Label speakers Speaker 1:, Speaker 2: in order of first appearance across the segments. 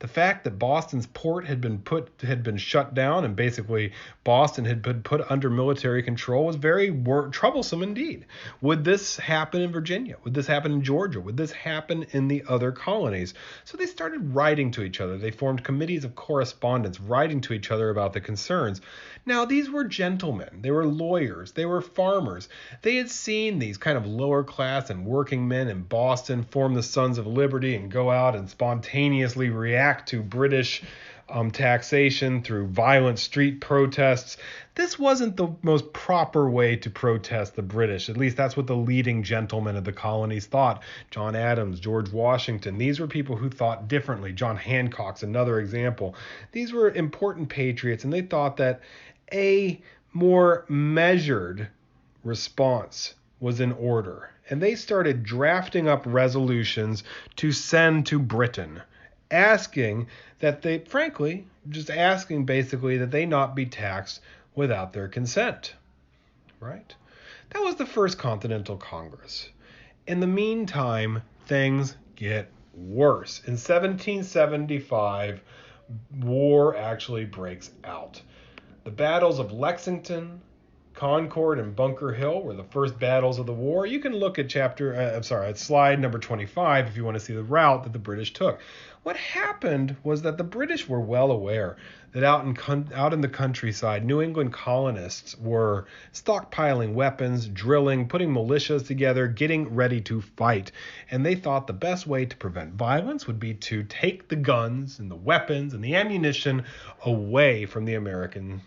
Speaker 1: The fact that Boston's port had been shut down and basically Boston had been put under military control was very troublesome indeed. Would this happen in Virginia? Would this happen in Georgia? Would this happen in the other colonies? So they started writing to each other. They formed committees of correspondence, writing to each other about the concerns. Now, these were gentlemen. They were lawyers. They were farmers. They had seen these kind of lower class and working men in Boston form the Sons of Liberty and go out and spontaneously react to British taxation through violent street protests. This wasn't the most proper way to protest the British. At least that's what the leading gentlemen of the colonies thought. John Adams, George Washington, these were people who thought differently. John Hancock's another example. These were important patriots, and they thought that a more measured response was in order. And they started drafting up resolutions to send to Britain, asking that they, frankly, just asking basically that they not be taxed without their consent, right? That was the First Continental Congress. In the meantime, things get worse. In 1775, war actually breaks out. The battles of Lexington, Concord, and Bunker Hill were the first battles of the war. You can look at slide number 25 if you want to see the route that the British took. What happened was that the British were well aware that out in the countryside, New England colonists were stockpiling weapons, drilling, putting militias together, getting ready to fight. And they thought the best way to prevent violence would be to take the guns and the weapons and the ammunition away from the American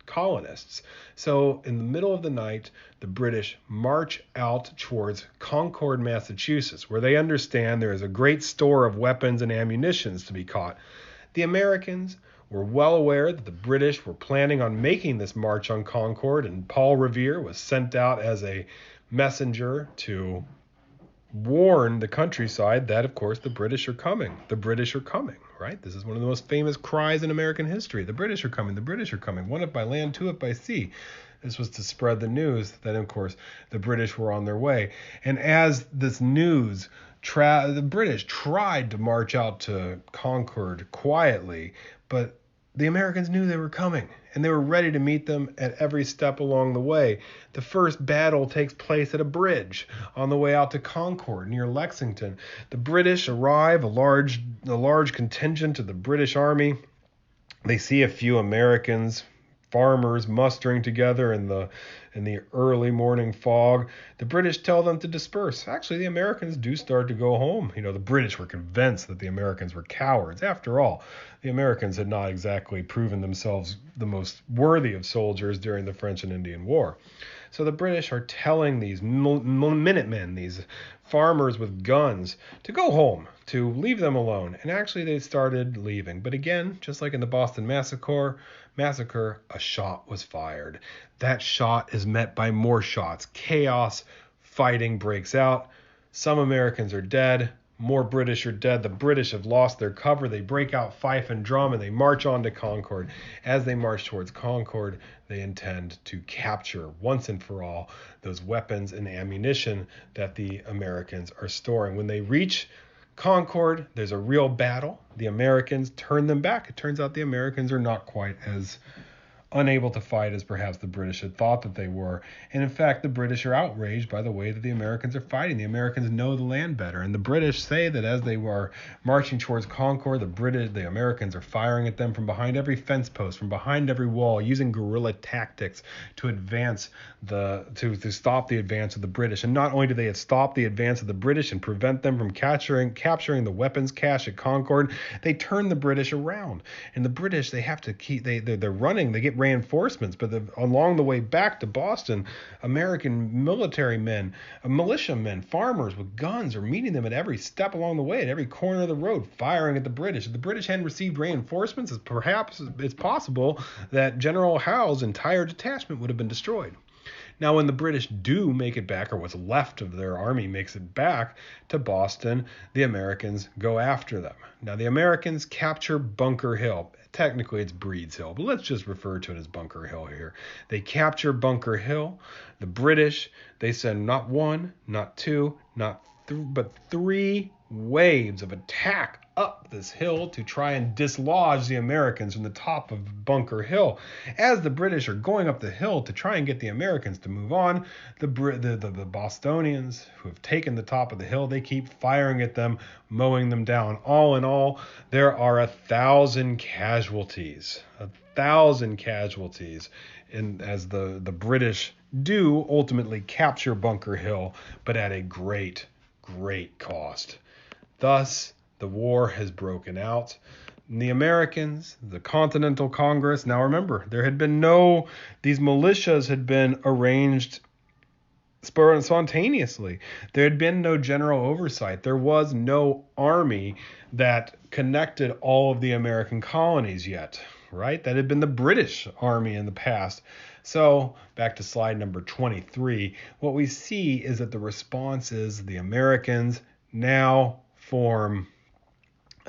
Speaker 1: colonists. So in the middle of the night, the British march out towards Concord, Massachusetts, where they understand there is a great store of weapons and ammunitions to be caught. The Americans were well aware that the British were planning on making this march on Concord, and Paul Revere was sent out as a messenger to warn the countryside that, of course, the British are coming. The British are coming, right? This is one of the most famous cries in American history. The British are coming. The British are coming. One up by land, two up by sea. This was to spread the news that, of course, the British were on their way. And as this news, the British tried to march out to Concord quietly, but the Americans knew they were coming, and they were ready to meet them at every step along the way. The first battle takes place at a bridge on the way out to Concord near Lexington. The British arrive, a large contingent of the British Army. They see a few Americans, farmers, mustering together in the early morning fog. The British tell them to disperse. Actually, the Americans do start to go home. The British were convinced that the Americans were cowards. After all, the Americans had not exactly proven themselves the most worthy of soldiers during the French and Indian War. So the British are telling these Minutemen, these farmers with guns, to go home, to leave them alone. And actually they started leaving. But again, just like in the Boston Massacre, a shot was fired. That shot is met by more shots. Chaos, fighting breaks out. Some Americans are dead. More British are dead. The British have lost their cover. They break out fife and drum and they march on to Concord. As they march towards Concord, they intend to capture once and for all those weapons and ammunition that the Americans are storing. When they reach Concord, there's a real battle. The Americans turn them back. It turns out the Americans are not quite as unable to fight as perhaps the British had thought that they were. And in fact, the British are outraged by the way that the Americans are fighting. The Americans know the land better. And the British say that as they were marching towards Concord, the Americans are firing at them from behind every fence post, from behind every wall, using guerrilla tactics to advance to stop the advance of the British. And not only do they stop the advance of the British and prevent them from capturing the weapons cache at Concord, they turn the British around. And the British, they have to keep, they're running, they get reinforcements, but along the way back to Boston, American military men, militiamen, farmers with guns are meeting them at every step along the way, at every corner of the road, firing at the British. If the British hadn't received reinforcements, it's possible that General Howe's entire detachment would have been destroyed. Now, when the British do make it back, or what's left of their army makes it back to Boston, the Americans go after them. Now, the Americans capture Bunker Hill. Technically, it's Breed's Hill, but let's just refer to it as Bunker Hill here. They capture Bunker Hill. The British, they send not one, not two, but three waves of attack up this hill to try and dislodge the Americans from the top of Bunker Hill. As the British are going up the hill to try and get the Americans to move on, the Bostonians, who have taken the top of the hill, they keep firing at them, mowing them down. All in all, there are 1,000 casualties. 1,000 casualties as the British do ultimately capture Bunker Hill, but at a great cost. Thus, the war has broken out. And the Americans, the Continental Congress, now remember, these militias had been arranged spontaneously. There had been no general oversight. There was no army that connected all of the American colonies yet, right? That had been the British Army in the past. So back to slide number 23, what we see is that the response is the Americans now form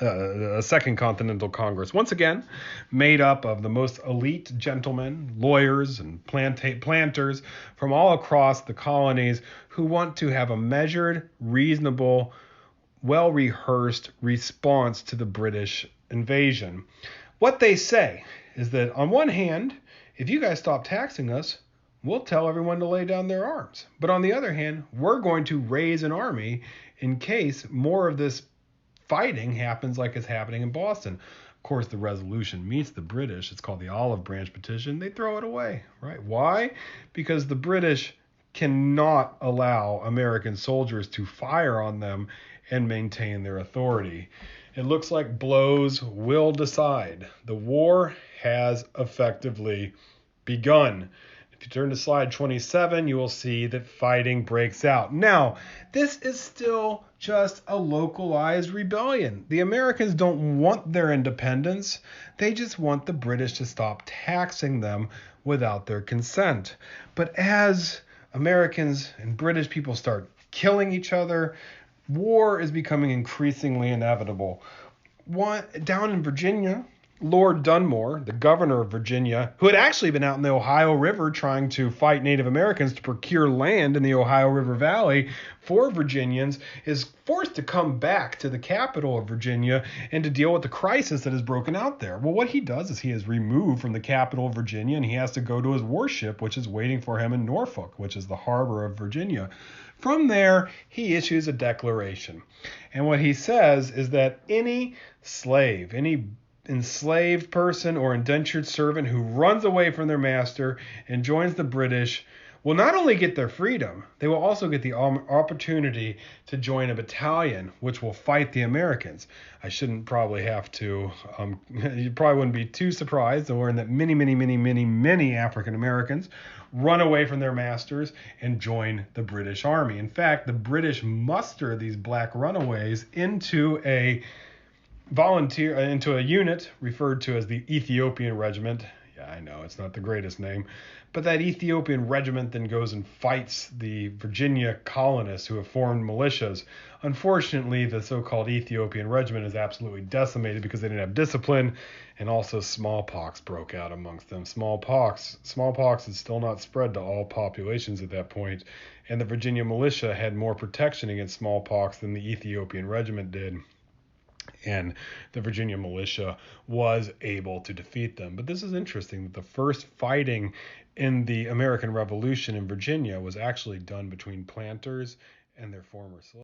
Speaker 1: a second Continental Congress, once again made up of the most elite gentlemen, lawyers, and planters from all across the colonies who want to have a measured, reasonable, well-rehearsed response to the British invasion. What they say is that, on one hand, if you guys stop taxing us, we'll tell everyone to lay down their arms. But on the other hand, we're going to raise an army in case more of this fighting happens like it's happening in Boston. Of course, the resolution meets the British. It's called the Olive Branch Petition. They throw it away, right? Why? Because the British cannot allow American soldiers to fire on them and maintain their authority. It looks like blows will decide. The war has effectively begun. If you turn to slide 27, you will see that fighting breaks out. Now, this is still just a localized rebellion. The Americans don't want their independence. They just want the British to stop taxing them without their consent. But as Americans and British people start killing each other, war is becoming increasingly inevitable. Down in Virginia, Lord Dunmore, the governor of Virginia, who had actually been out in the Ohio River trying to fight Native Americans to procure land in the Ohio River Valley for Virginians, is forced to come back to the capital of Virginia and to deal with the crisis that has broken out there. Well, what he does is he is removed from the capital of Virginia, and he has to go to his warship, which is waiting for him in Norfolk, which is the harbor of Virginia. From there, he issues a declaration. And what he says is that any slave, any enslaved person or indentured servant who runs away from their master and joins the British will not only get their freedom, they will also get the opportunity to join a battalion which will fight the Americans. I shouldn't probably have to, you probably wouldn't be too surprised to learn that many African Americans run away from their masters and join the British Army. In fact, the British muster these black runaways into a unit referred to as the Ethiopian Regiment. Yeah, I know, it's not the greatest name. But that Ethiopian regiment then goes and fights the Virginia colonists who have formed militias. Unfortunately, the so-called Ethiopian regiment is absolutely decimated because they didn't have discipline, and also smallpox broke out amongst them. Smallpox is still not spread to all populations at that point, and the Virginia militia had more protection against smallpox than the Ethiopian regiment did. And the Virginia militia was able to defeat them. But this is interesting that the first fighting in the American Revolution in Virginia was actually done between planters and their former slaves.